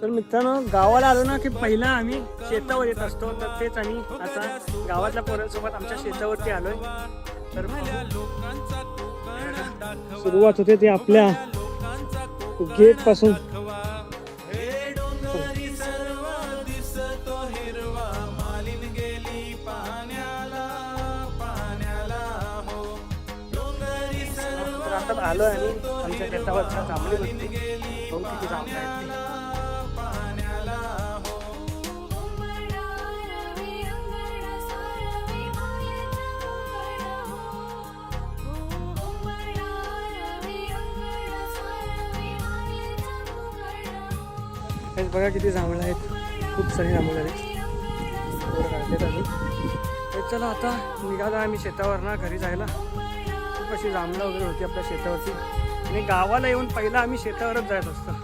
तर मित्रांनो गावाला आलो ना की पहिला आम्ही शेतावर येत असतो, तर तेच आम्ही आता गावातल्या पोरांसोबत आमच्या शेतावरती आलोय. तर सुरुवात होते ते आपल्या गेट पासून. तर आता आलोय आणि आमच्या शेतावरच्या जांभळी बघते किती जांभळं आहेत ते. बघा किती जांभळं आहेत, खूप सारी जांभळं आहेत. काढतात आम्ही. तर चला आता निघालो आम्ही शेतावर ना घरी जायला. खूप अशी जांभळं वगैरे होती आपल्या शेतावरती आणि गावाला येऊन पहिला आम्ही शेतावरच जात असतो.